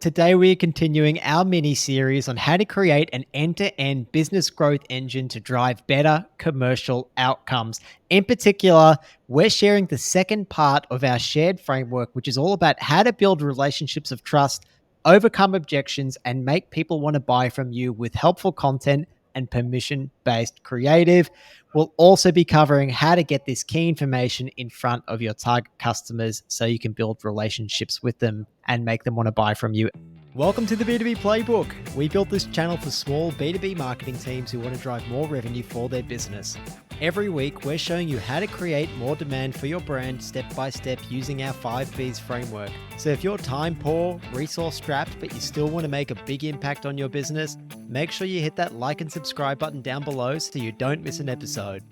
Today, we are continuing our mini series on how to create an end-to-end business growth engine to drive better commercial outcomes. In particular, we're sharing the second part of our shared framework, which is all about how to build relationships of trust, overcome objections, and make people want to buy from you with helpful content and permission-based creative. We'll also be covering how to get this key information in front of your target customers so you can build relationships with them and make them want to buy from you. Welcome to the B2B Playbook. We built this channel for small B2B marketing teams who want to drive more revenue for their business. Every week, we're showing you how to create more demand for your brand step by step using our 5Bs framework. So if you're time poor, resource strapped, but you still want to make a big impact on your business, make sure you hit that like and subscribe button down below so you don't miss an episode.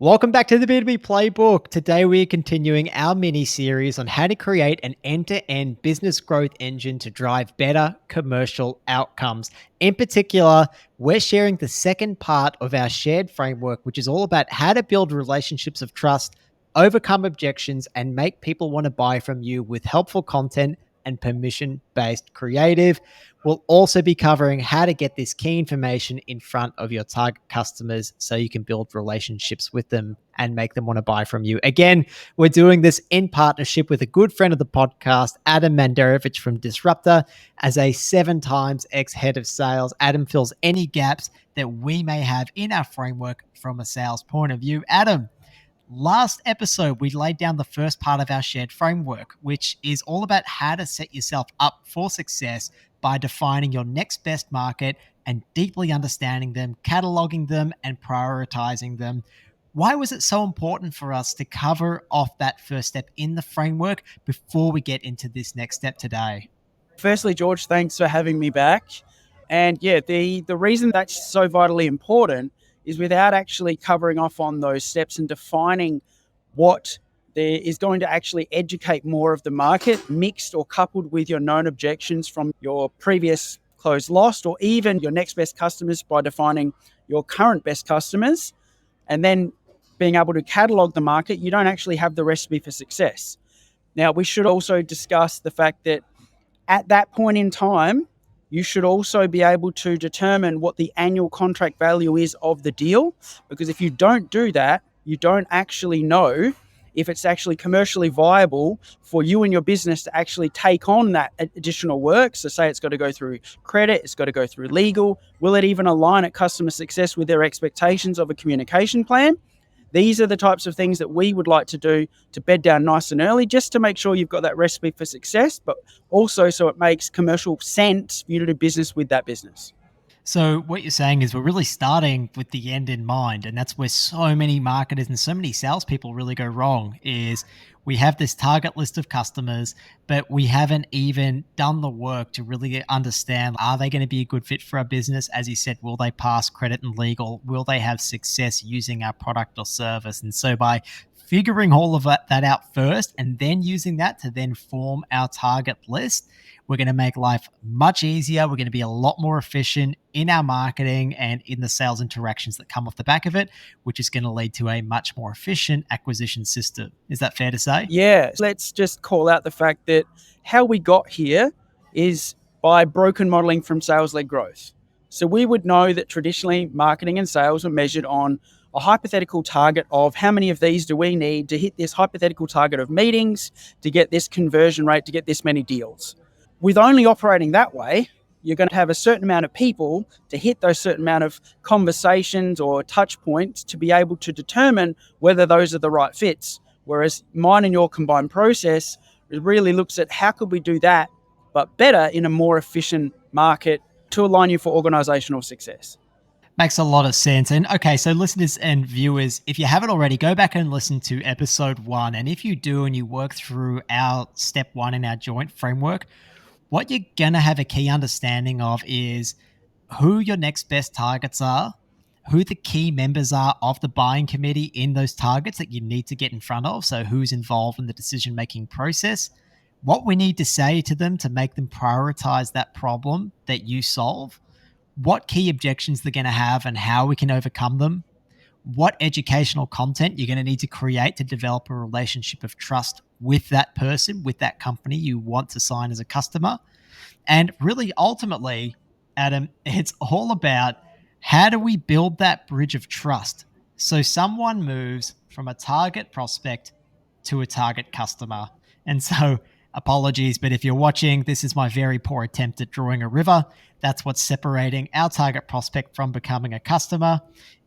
Welcome back to the B2B Playbook. Today, we are continuing our mini series on how to create an end-to-end business growth engine to drive better commercial outcomes. In particular, we're sharing the second part of our shared framework, which is all about how to build relationships of trust, overcome objections, and make people want to buy from you with helpful content and permission-based creative. We'll also be covering how to get this key information in front of your target customers so you can build relationships with them and make them want to buy from you. Again, we're doing this in partnership with a good friend of the podcast, Adam Mandarovich from Disruptor. As a 7 times ex-head of sales, Adam fills any gaps that we may have in our framework from a sales point of view. Adam, last episode, we laid down the first part of our shared framework, which is all about how to set yourself up for success by defining your next best market and deeply understanding them, cataloging them, and prioritizing them. Why was it so important for us to cover off that first step in the framework before we get into this next step today? Firstly, George, thanks for having me back. And yeah, the reason that's so vitally important is without actually covering off on those steps and defining what there is going to actually educate more of the market, mixed or coupled with your known objections from your previous closed lost, or even your next best customers by defining your current best customers, and then being able to catalog the market, you don't actually have the recipe for success. Now, we should also discuss the fact that at that point in time, you should also be able to determine what the annual contract value is of the deal, because if you don't do that, you don't actually know if it's actually commercially viable for you and your business to actually take on that additional work. So say it's got to go through credit, it's got to go through legal. Will it even align at customer success with their expectations of a communication plan? These are the types of things that we would like to do to bed down nice and early, just to make sure you've got that recipe for success, but also so it makes commercial sense for you to do business with that business. So what you're saying is we're really starting with the end in mind, and that's where so many marketers and so many salespeople really go wrong. Is we have this target list of customers, but we haven't even done the work to really understand, are they going to be a good fit for our business? As you said, will they pass credit and legal? Will they have success using our product or service? And so by figuring all of that out first and then using that to then form our target list, we're going to make life much easier. We're going to be a lot more efficient in our marketing and in the sales interactions that come off the back of it, which is going to lead to a much more efficient acquisition system. Is that fair to say? Yeah. Let's just call out the fact that how we got here is by broken modeling from sales-led growth. So we would know that traditionally marketing and sales are measured on a hypothetical target of how many of these do we need to hit this hypothetical target of meetings, to get this conversion rate, to get this many deals. With only operating that way, you're going to have a certain amount of people to hit those certain amount of conversations or touch points to be able to determine whether those are the right fits. Whereas mine and your combined process really looks at how could we do that, but better in a more efficient market to align you for organizational success. Makes a lot of sense. And okay, so listeners and viewers, if you haven't already, go back and listen to episode 1. And if you do and you work through our step 1 in our joint framework, what you're going to have a key understanding of is who your next best targets are, who the key members are of the buying committee in those targets that you need to get in front of. So who's involved in the decision-making process, what we need to say to them to make them prioritize that problem that you solve, what key objections they're going to have and how we can overcome them, what educational content you're going to need to create to develop a relationship of trust with that person, with that company you want to sign as a customer, And really, ultimately, Adam, it's all about how do we build that bridge of trust so someone moves from a target prospect to a target customer. And so, apologies, but if you're watching, this is my very poor attempt at drawing a river. That's what's separating our target prospect from becoming a customer.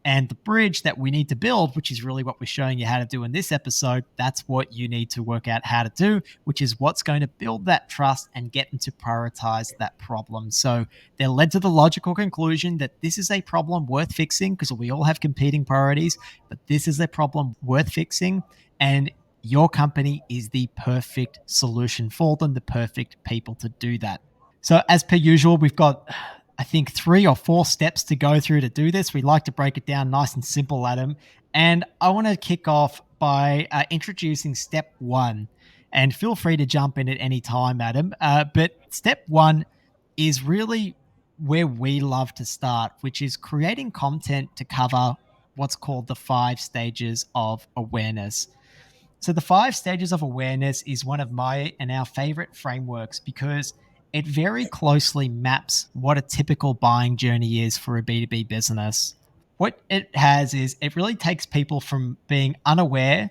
And the bridge that we need to build, which is really what we're showing you how to do in this episode, that's what you need to work out how to do, which is what's going to build that trust and get them to prioritize that problem. So they're led to the logical conclusion that this is a problem worth fixing because we all have competing priorities, but this is a problem worth fixing. And your company is the perfect solution for them, the perfect people to do that. So, as per usual, we've got, I think, 3 or 4 steps to go through to do this. We like to break it down nice and simple, Adam. And I want to kick off by introducing step 1. And feel free to jump in at any time, Adam. But step 1 is really where we love to start, which is creating content to cover what's called the 5 stages of awareness. So, the 5 stages of awareness is one of my and our favorite frameworks because it very closely maps what a typical buying journey is for a B2B business. What it has is it really takes people from being unaware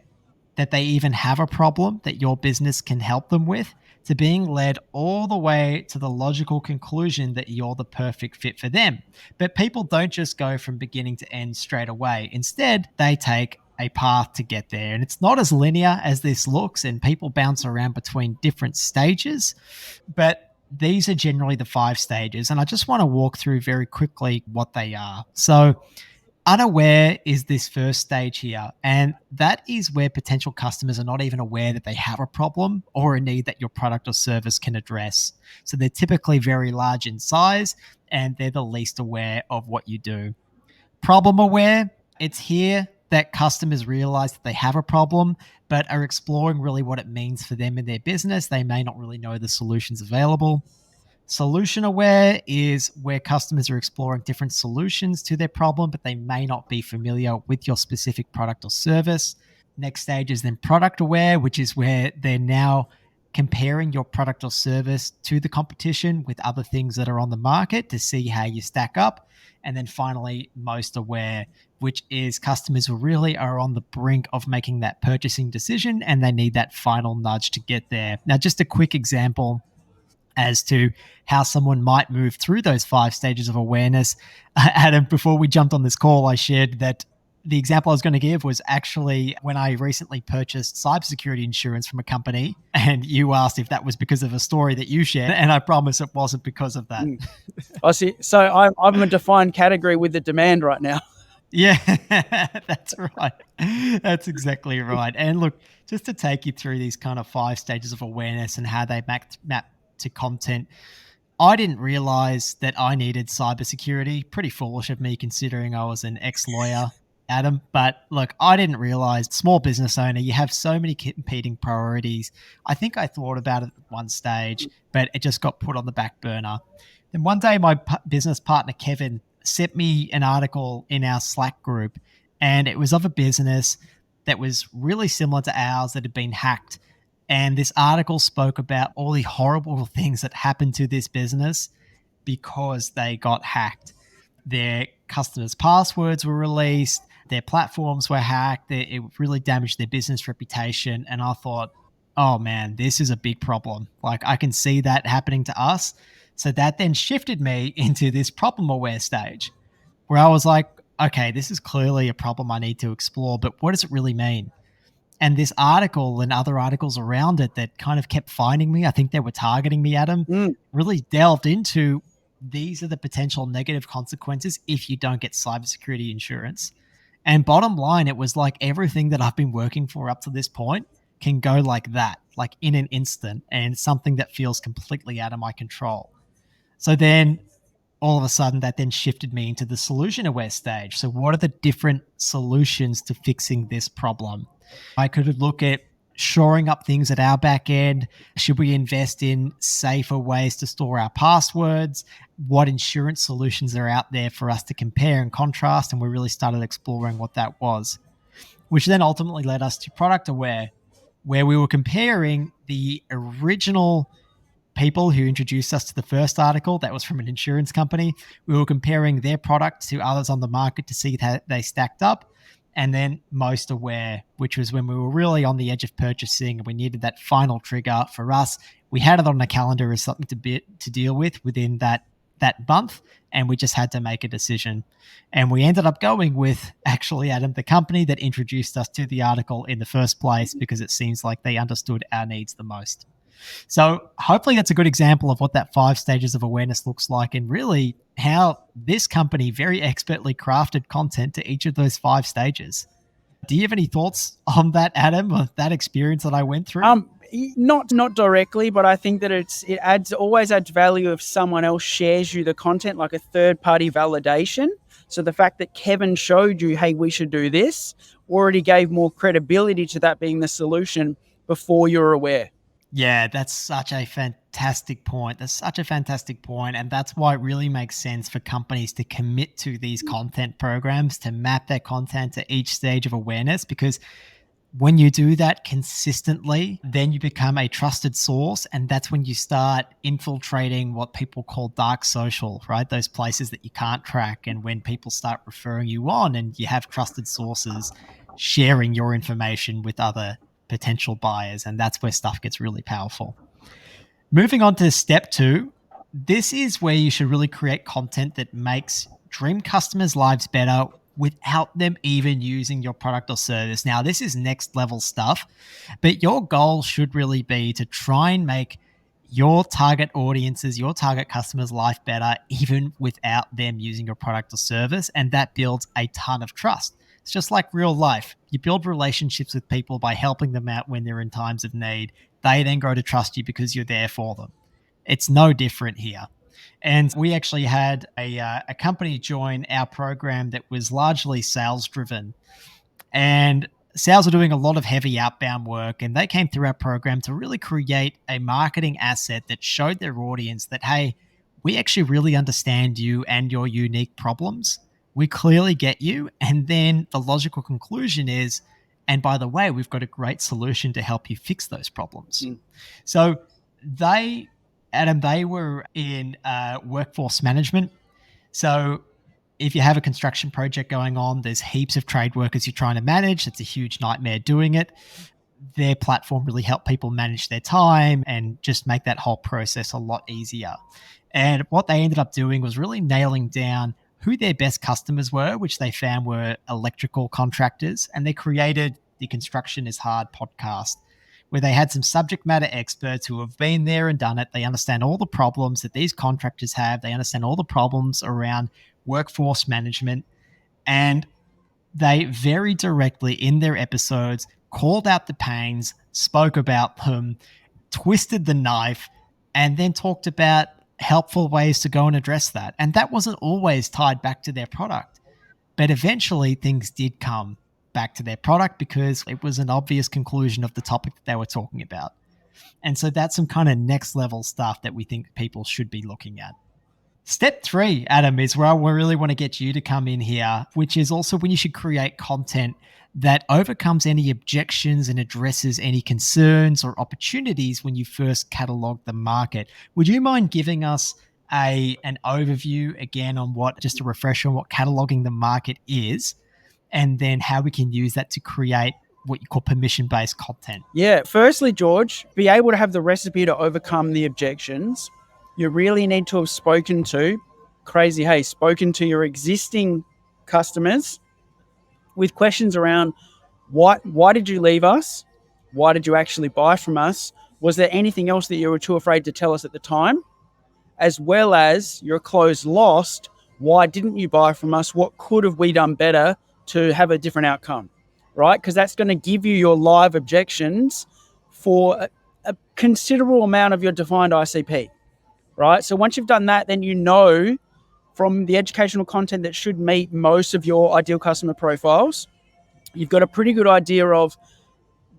that they even have a problem that your business can help them with to being led all the way to the logical conclusion that you're the perfect fit for them. But people don't just go from beginning to end straight away. Instead, they take a path to get there. And it's not as linear as this looks, and people bounce around between different stages. But these are generally the 5 stages. And I just want to walk through very quickly what they are. So, unaware is this first stage here. And that is where potential customers are not even aware that they have a problem or a need that your product or service can address. So they're typically very large in size and they're the least aware of what you do. Problem aware, it's here that customers realize that they have a problem, but are exploring really what it means for them in their business. They may not really know the solutions available. Solution aware is where customers are exploring different solutions to their problem, but they may not be familiar with your specific product or service. Next stage is then product aware, which is where they're now comparing your product or service to the competition with other things that are on the market to see how you stack up. And then finally, most aware, which is customers who really are on the brink of making that purchasing decision and they need that final nudge to get there. Now, just a quick example as to how someone might move through those 5 stages of awareness. Adam, before we jumped on this call, I shared that the example I was going to give was actually when I recently purchased cybersecurity insurance from a company, and you asked if that was because of a story that you shared, and I promise it wasn't because of that. I see. So I'm a defined category with the demand right now. Yeah, that's right. That's exactly right. And look, just to take you through these kind of 5 stages of awareness and how they map to content, I didn't realize that I needed cybersecurity. Pretty foolish of me considering I was an ex-lawyer, Adam. But look, I didn't realize, small business owner, you have so many competing priorities. I think I thought about it at one stage, but it just got put on the back burner. Then one day, my business partner, Kevin, sent me an article in our Slack group, and it was of a business that was really similar to ours that had been hacked. And this article spoke about all the horrible things that happened to this business because they got hacked. Their customers' passwords were released, their platforms were hacked, it really damaged their business reputation. And I thought, oh man, this is a big problem. Like, I can see that happening to us. So that then shifted me into this problem aware stage where I was like, okay, this is clearly a problem I need to explore, but what does it really mean? And this article and other articles around it that kind of kept finding me, I think they were targeting me, Adam, really delved into these are the potential negative consequences if you don't get cybersecurity insurance. And bottom line, it was like everything that I've been working for up to this point can go like that, like in an instant, and something that feels completely out of my control. So then all of a sudden that then shifted me into the solution aware stage. So what are the different solutions to fixing this problem? I could look at shoring up things at our back end. Should we invest in safer ways to store our passwords? What insurance solutions are out there for us to compare and contrast? And we really started exploring what that was, which then ultimately led us to product aware, where we were comparing the original people who introduced us to the first article that was from an insurance company. We were comparing their product to others on the market to see how they stacked up. And then most aware, which was when we were really on the edge of purchasing and we needed that final trigger for us. We had it on the calendar as something to deal with within that month, and we just had to make a decision. And we ended up going with, actually, Adam, the company that introduced us to the article in the first place, because it seems like they understood our needs the most. So hopefully that's a good example of what that 5 stages of awareness looks like, and really how this company very expertly crafted content to each of those 5 stages. Do you have any thoughts on that, Adam, or that experience that I went through? Not directly, but I think that it always adds value if someone else shares you the content, like a third-party validation. So the fact that Kevin showed you, hey, we should do this, already gave more credibility to that being the solution before you're aware. Yeah, that's such a fantastic point. And that's why it really makes sense for companies to commit to these content programs, to map their content to each stage of awareness, because when you do that consistently, then you become a trusted source. And that's when you start infiltrating what people call dark social, right? Those places that you can't track. And when people start referring you on and you have trusted sources sharing your information with other potential buyers. And that's where stuff gets really powerful. Moving on to step 2, this is where you should really create content that makes dream customers' lives better without them even using your product or service. Now, this is next level stuff, but your goal should really be to try and make your target audiences, your target customers' life better, even without them using your product or service. And that builds a ton of trust. It's just like real life. You build relationships with people by helping them out when they're in times of need. They then grow to trust you because you're there for them. It's no different here. And we actually had a company join our program that was largely sales driven. And sales are doing a lot of heavy outbound work. And they came through our program to really create a marketing asset that showed their audience that, hey, we actually really understand you and your unique problems. We clearly get you. And then the logical conclusion is, and by the way, we've got a great solution to help you fix those problems. So Adam, they were in workforce management. So if you have a construction project going on, there's heaps of trade workers you're trying to manage. It's a huge nightmare doing it. Their platform really helped people manage their time and just make that whole process a lot easier. And what they ended up doing was really nailing down who their best customers were, which they found were electrical contractors. And they created the Construction is Hard podcast, where they had some subject matter experts who have been there and done it. They understand all the problems that these contractors have. They understand all the problems around workforce management. And they very directly in their episodes called out the pains, spoke about them, twisted the knife, and then talked about helpful ways to go and address that. And that wasn't always tied back to their product. But eventually things did come back to their product because it was an obvious conclusion of the topic that they were talking about. And so that's some kind of next level stuff that we think people should be looking at. Step 3, Adam, is where I really want to get you to come in here, which is also when you should create content that overcomes any objections and addresses any concerns or opportunities when you first catalog the market. Would you mind giving us an overview again on just a refresher on what cataloging the market is, and then how we can use that to create what you call permission-based content? Yeah, firstly, George, be able to have the recipe to overcome the objections. You really need to have spoken to your existing customers with questions around why did you leave us? Why did you actually buy from us? Was there anything else that you were too afraid to tell us at the time? As well as your close lost, why didn't you buy from us? What could have we done better to have a different outcome, right? Because that's going to give you your live objections for a considerable amount of your defined ICP, right? So once you've done that, then you know from the educational content that should meet most of your ideal customer profiles, you've got a pretty good idea of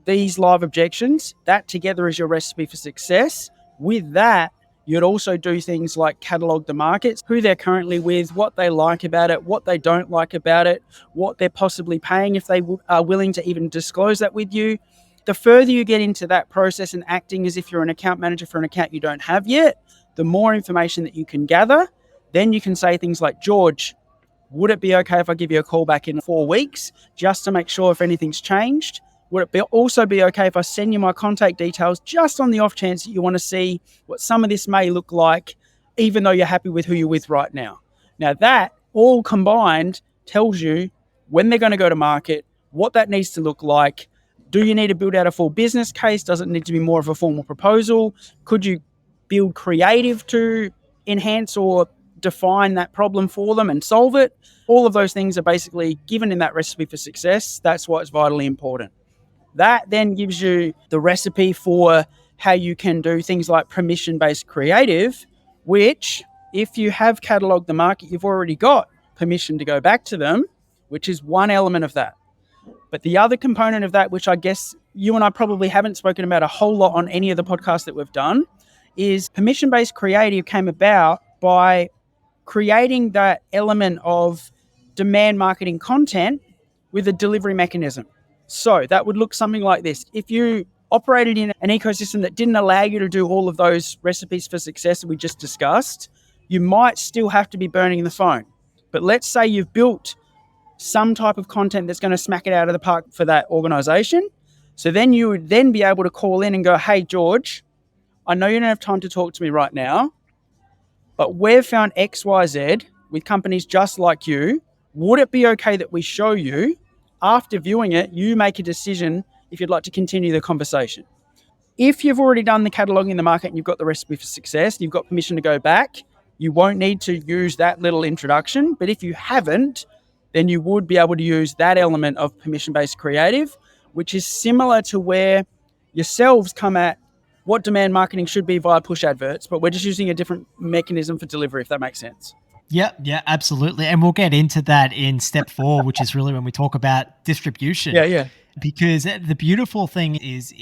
these live objections. That together is your recipe for success. With that, you'd also do things like catalog the markets, who they're currently with, what they like about it, what they don't like about it, what they're possibly paying if they are willing to even disclose that with you. The further you get into that process and acting as if you're an account manager for an account you don't have yet, the more information that you can gather. Then you can say things like, George, would it be okay if I give you a call back in 4 weeks just to make sure if anything's changed? Would it also be okay if I send you my contact details just on the off chance that you want to see what some of this may look like, even though you're happy with who you're with right now? Now, that all combined tells you when they're going to go to market, what that needs to look like. Do you need to build out a full business case? Does it need to be more of a formal proposal? Could you build creative to enhance or define that problem for them and solve it? All of those things are basically given in that recipe for success. That's why it's vitally important. That then gives you the recipe for how you can do things like permission-based creative, which, if you have cataloged the market, you've already got permission to go back to them, which is one element of that. But the other component of that, which I guess you and I probably haven't spoken about a whole lot on any of the podcasts that we've done, is permission-based creative came about by creating that element of demand marketing content with a delivery mechanism. So that would look something like this. If you operated in an ecosystem that didn't allow you to do all of those recipes for success that we just discussed, you might still have to be burning the phone. But let's say you've built some type of content that's going to smack it out of the park for that organization. So then you would then be able to call in and go, hey, George, I know you don't have time to talk to me right now, but we've found XYZ with companies just like you. Would it be okay that we show you, after viewing it, you make a decision if you'd like to continue the conversation? If you've already done the cataloging in the market and you've got the recipe for success, you've got permission to go back, you won't need to use that little introduction. But if you haven't, then you would be able to use that element of permission-based creative, which is similar to where yourselves come at what demand marketing should be via push adverts, but we're just using a different mechanism for delivery, if that makes sense. Yeah, absolutely. And we'll get into that in step 4, which is really when we talk about distribution. Yeah. Because the beautiful thing is,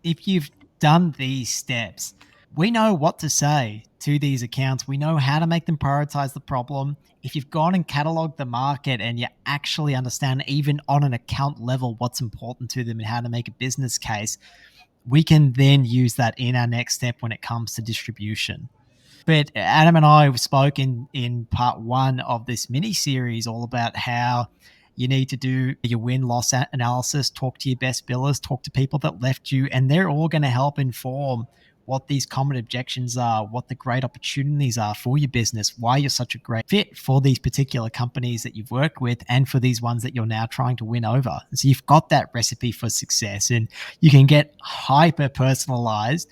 if you've done these steps, we know what to say to these accounts. We know how to make them prioritize the problem. If you've gone and cataloged the market and you actually understand, even on an account level, what's important to them and how to make a business case, we can then use that in our next step when it comes to distribution. But Adam and I spoke in part 1 of this mini series all about how you need to do your win-loss analysis, talk to your best billers, talk to people that left you, and they're all going to help inform what these common objections are, what the great opportunities are for your business, why you're such a great fit for these particular companies that you've worked with and for these ones that you're now trying to win over. So you've got that recipe for success, and you can get hyper personalized,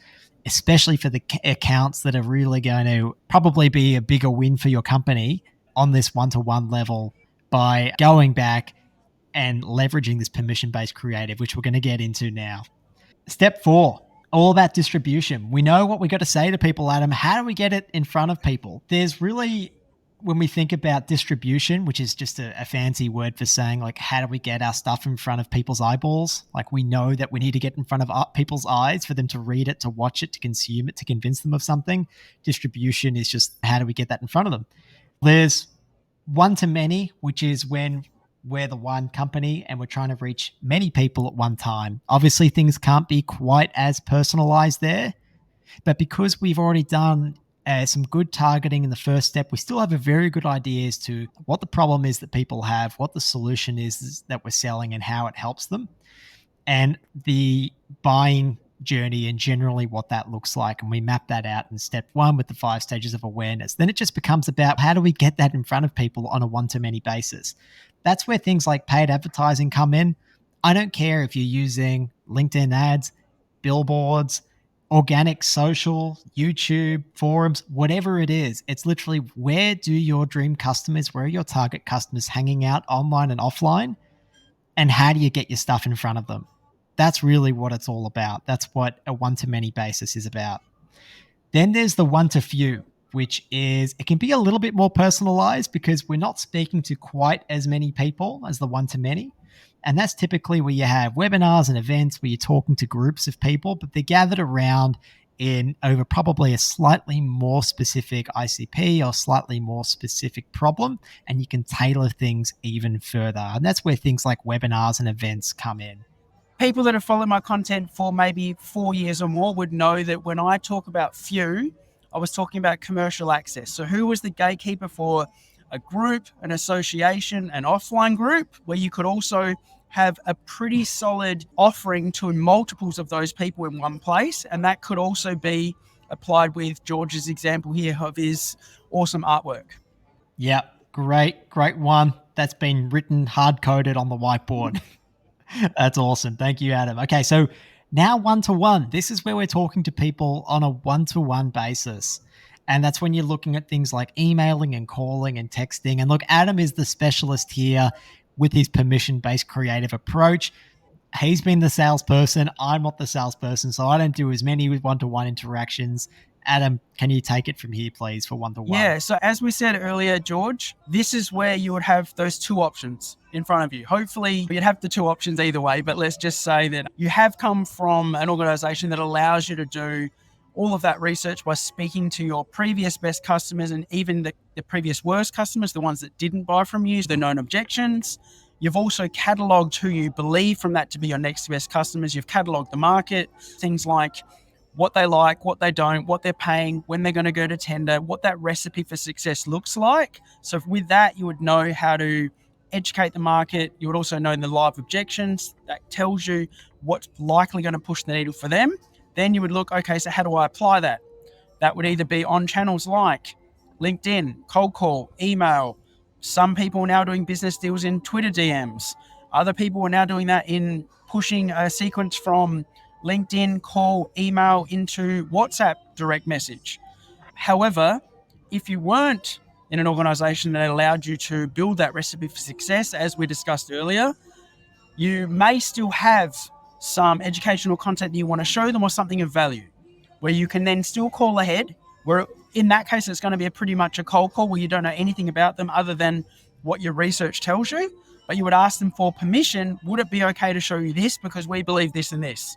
especially for the accounts that are really going to probably be a bigger win for your company on this one-to-one level, by going back and leveraging this permission-based creative, which we're going to get into now. Step 4, all about distribution. We know what we got to say to people, Adam. How do we get it in front of people? There's really, when we think about distribution, which is just a fancy word for saying, like, how do we get our stuff in front of people's eyeballs? Like, we know that we need to get in front of people's eyes for them to read it, to watch it, to consume it, to convince them of something. Distribution is just, how do we get that in front of them? There's one-to-many, which is when we're the one company and we're trying to reach many people at one time. Obviously, things can't be quite as personalized there, but because we've already done some good targeting in the first step, we still have a very good idea as to what the problem is that people have, what the solution is that we're selling, and how it helps them, and the buying journey and generally what that looks like. And we map that out in step 1 with the 5 stages of awareness. Then it just becomes about, how do we get that in front of people on a one-to-many basis? That's where things like paid advertising come in. I don't care if you're using LinkedIn ads, billboards, organic social, YouTube, forums, whatever it is. It's literally, where do your dream customers, where are your target customers hanging out online and offline? And how do you get your stuff in front of them? That's really what it's all about. That's what a one-to-many basis is about. Then there's the one-to-few, which is, it can be a little bit more personalized because we're not speaking to quite as many people as the one-to-many. And that's typically where you have webinars and events where you're talking to groups of people, but they're gathered around in over probably a slightly more specific ICP or slightly more specific problem, and you can tailor things even further. And that's where things like webinars and events come in. People that have followed my content for maybe 4 years or more would know that when I talk about few, I was talking about commercial access. So who was the gatekeeper for a group, an association, an offline group, where you could also have a pretty solid offering to multiples of those people in one place. And that could also be applied with George's example here of his awesome artwork. Yeah, great one. That's been written hard coded on the whiteboard. That's awesome. Thank you, Adam. Okay, so now one to one. This is where we're talking to people on a one to one basis. And that's when you're looking at things like emailing and calling and texting. And look, Adam is the specialist here with his permission based creative approach. He's been the salesperson. I'm not the salesperson. So I don't do as many one to one interactions. Adam, can you take it from here, please, for one to one? Yeah, so as we said earlier, George, this is where you would have those two options in front of you. Hopefully, you'd have the two options either way, but let's just say that you have come from an organization that allows you to do all of that research by speaking to your previous best customers and even the previous worst customers, the ones that didn't buy from you, the known objections. You've also cataloged who you believe from that to be your next best customers. You've cataloged the market, things like what they like, what they don't, what they're paying, when they're going to go to tender, what that recipe for success looks like. So with that, you would know how to educate the market. You would also know the live objections. That tells you what's likely going to push the needle for them. Then you would look, okay, so how do I apply that? That would either be on channels like LinkedIn, cold call, email. Some people are now doing business deals in Twitter DMs. Other people are now doing that in pushing a sequence from LinkedIn, call, email into WhatsApp direct message. However, if you weren't in an organization that allowed you to build that recipe for success, as we discussed earlier, you may still have some educational content that you want to show them or something of value where you can then still call ahead, where in that case, it's going to be pretty much a cold call where you don't know anything about them other than what your research tells you. But you would ask them for permission. Would it be okay to show you this because we believe this and this?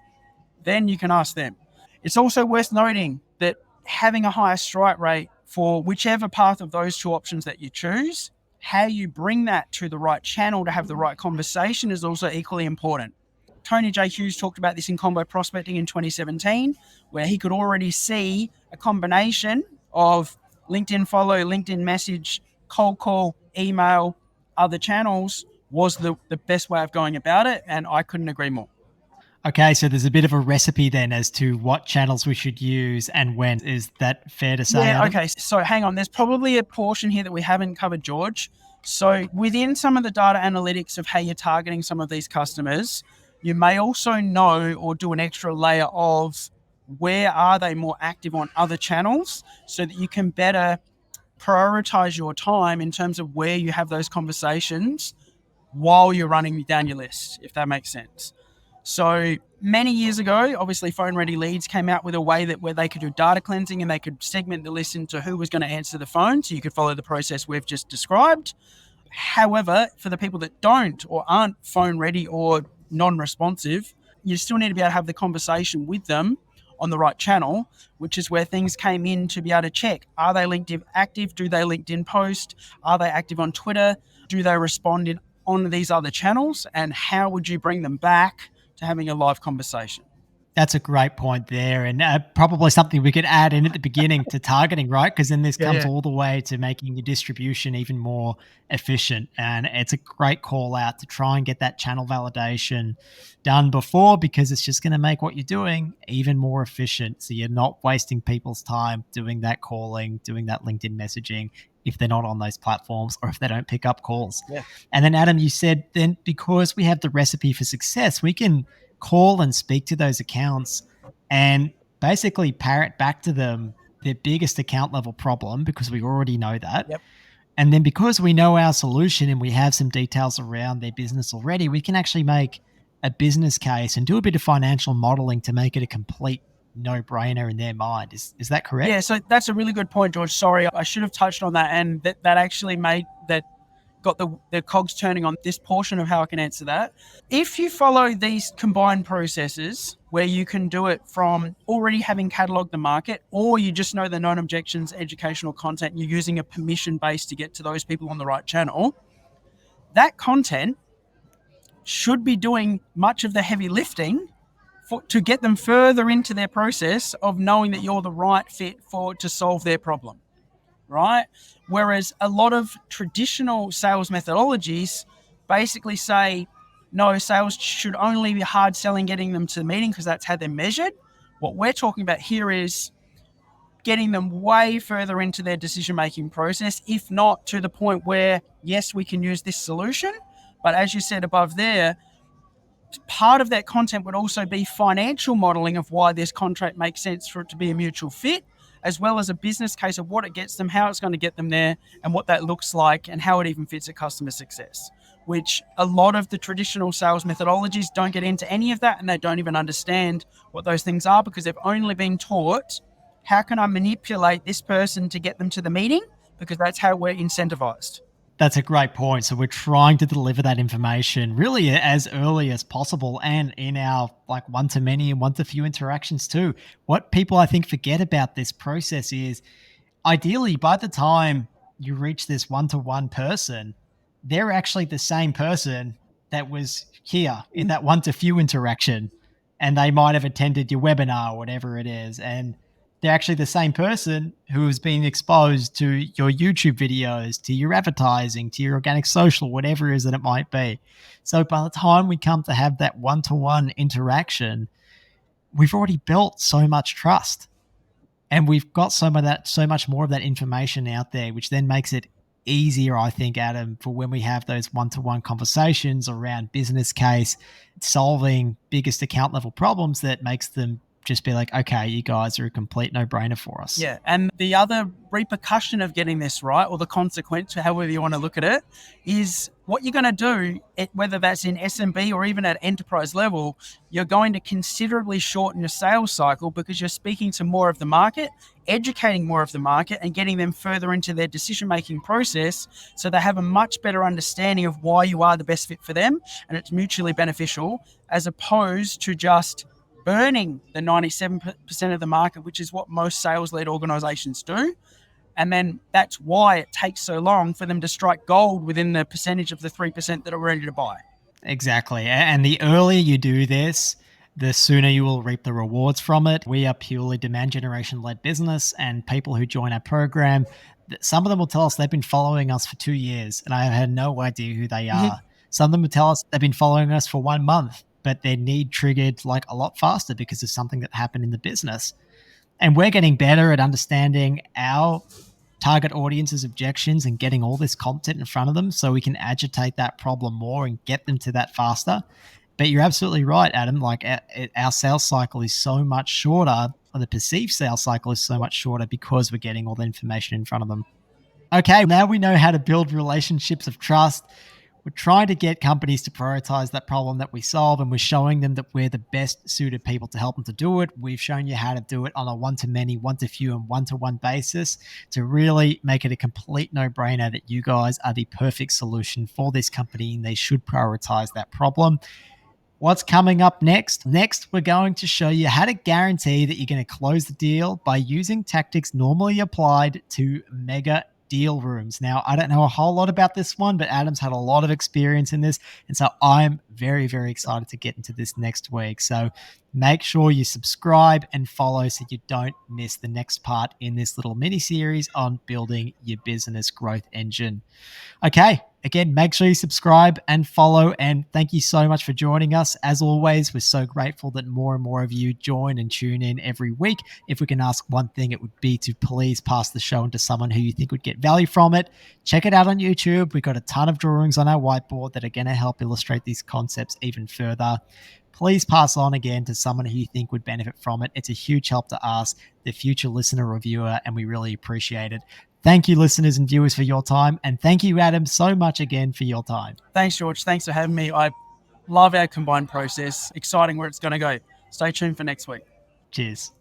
Then you can ask them. It's also worth noting that having a higher strike rate for whichever path of those two options that you choose, how you bring that to the right channel to have the right conversation is also equally important. Tony J. Hughes talked about this in Combo Prospecting in 2017, where he could already see a combination of LinkedIn follow, LinkedIn message, cold call, email, other channels was the best way of going about it. And I couldn't agree more. Okay, so there's a bit of a recipe then as to what channels we should use and when. Is that fair to say? Yeah, Adam? okay. So hang on. There's probably a portion here that we haven't covered, George. So within some of the data analytics of how you're targeting some of these customers, you may also know or do an extra layer of where are they more active on other channels so that you can better prioritize your time in terms of where you have those conversations while you're running down your list, if that makes sense. So many years ago, obviously Phone Ready Leads came out with a way that where they could do data cleansing and they could segment the list into who was going to answer the phone. So you could follow the process we've just described. However, for the people that don't or aren't phone ready or non-responsive, you still need to be able to have the conversation with them on the right channel, which is where things came in to be able to check. Are they LinkedIn active? Do they LinkedIn post? Are they active on Twitter? Do they respond on these other channels? And how would you bring them back to having a live conversation? That's a great point there, and probably something we could add in at the beginning to targeting, right? Because then this comes all the way to making your distribution even more efficient, and it's a great call out to try and get that channel validation done before, because it's just going to make what you're doing even more efficient. So you're not wasting people's time doing that calling, doing that LinkedIn messaging if they're not on those platforms or if they don't pick up calls. Yeah. And then Adam, you said then because we have the recipe for success, we can call and speak to those accounts and basically parrot back to them their biggest account level problem because we already know that. Yep. And then because we know our solution and we have some details around their business already, we can actually make a business case and do a bit of financial modeling to make it a complete no-brainer in their mind. Is that correct? Yeah, so that's a really good point, George. Sorry, I should have touched on that, and that actually made that got the cogs turning on this portion of how I can answer that. If you follow these combined processes where you can do it from already having cataloged the market, or you just know the known objections, educational content, you're using a permission base to get to those people on the right channel, that content should be doing much of the heavy lifting to get them further into their process of knowing that you're the right fit to solve their problem, right? Whereas a lot of traditional sales methodologies basically say, no, sales should only be hard selling, getting them to the meeting because that's how they're measured. What we're talking about here is getting them way further into their decision-making process, if not to the point where, yes, we can use this solution. But as you said above there, part of that content would also be financial modeling of why this contract makes sense for it to be a mutual fit, as well as a business case of what it gets them, how it's going to get them there, and what that looks like, and how it even fits at customer success, which a lot of the traditional sales methodologies don't get into any of that, and they don't even understand what those things are because they've only been taught, how can I manipulate this person to get them to the meeting? Because that's how we're incentivized. That's a great point. So we're trying to deliver that information really as early as possible and in our like one to many and one to few interactions too. What people I think forget about this process is ideally by the time you reach this one-to-one person, they're actually the same person that was here in that one to few interaction. And they might have attended your webinar or whatever it is. And they're actually the same person who has been exposed to your YouTube videos, to your advertising, to your organic social, whatever it is that it might be. So by the time we come to have that one-to-one interaction, we've already built so much trust. And we've got so much more of that information out there, which then makes it easier, I think, Adam, for when we have those one-to-one conversations around business case, solving biggest account level problems that makes them just be like, okay, you guys are a complete no-brainer for us. Yeah. And the other repercussion of getting this right, or the consequence, however you want to look at it, is what you're going to do, whether that's in SMB or even at enterprise level, you're going to considerably shorten your sales cycle because you're speaking to more of the market, educating more of the market, and getting them further into their decision-making process so they have a much better understanding of why you are the best fit for them and it's mutually beneficial, as opposed to just burning the 97% of the market, which is what most sales-led organizations do. And then that's why it takes so long for them to strike gold within the percentage of the 3% that are ready to buy. Exactly. And the earlier you do this, the sooner you will reap the rewards from it. We are purely demand generation led business, and people who join our program, some of them will tell us they've been following us for 2 years and I have had no idea who they are. Some of them will tell us they've been following us for 1 month, but their need triggered like a lot faster because of something that happened in the business. And we're getting better at understanding our target audience's objections and getting all this content in front of them so we can agitate that problem more and get them to that faster. But you're absolutely right, Adam. Like our sales cycle is so much shorter, or the perceived sales cycle is so much shorter because we're getting all the information in front of them. Okay, now we know how to build relationships of trust. We're trying to get companies to prioritize that problem that we solve, and we're showing them that we're the best suited people to help them to do it. We've shown you how to do it on a one-to-many, one-to-few, and one-to-one basis to really make it a complete no-brainer that you guys are the perfect solution for this company, and they should prioritize that problem. What's coming up next? Next, we're going to show you how to guarantee that you're going to close the deal by using tactics normally applied to mega deal rooms. Now, I don't know a whole lot about this one, but Adam's had a lot of experience in this. And so I'm very, very excited to get into this next week. So make sure you subscribe and follow so you don't miss the next part in this little mini series on building your business growth engine. Okay. Again, make sure you subscribe and follow. And thank you so much for joining us. As always, we're so grateful that more and more of you join and tune in every week. If we can ask one thing, it would be to please pass the show on to someone who you think would get value from it. Check it out on YouTube. We've got a ton of drawings on our whiteboard that are going to help illustrate these concepts even further. Please pass on again to someone who you think would benefit from it. It's a huge help to us, the future listener or viewer, and we really appreciate it. Thank you, listeners and viewers, for your time. And thank you, Adam, so much again for your time. Thanks, George. Thanks for having me. I love our combined process. Exciting where it's going to go. Stay tuned for next week. Cheers.